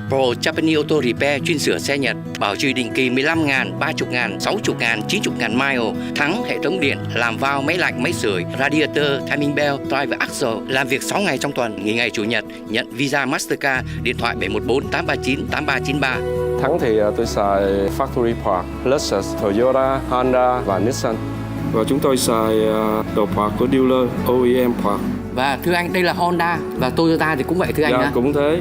Pro Japanese Auto Repair chuyên sửa xe Nhật, bảo trì định kỳ 15.000, 30.000, 60.000, 90.000 mile. Thắng hệ thống điện, làm valve, máy lạnh, máy sưởi, radiator, timing belt, drive axle. Làm việc 6 ngày trong tuần, nghỉ ngày chủ nhật. Nhận Visa Mastercard, điện thoại 714 839 8393. Thắng thì tôi xài Factory Park, Lexus, Toyota, Honda và Nissan. Và chúng tôi xài đồ park của dealer OEM Park. Và thưa anh, đây là Honda và Toyota thì cũng vậy thưa anh Dạ, ạ. cũng thế.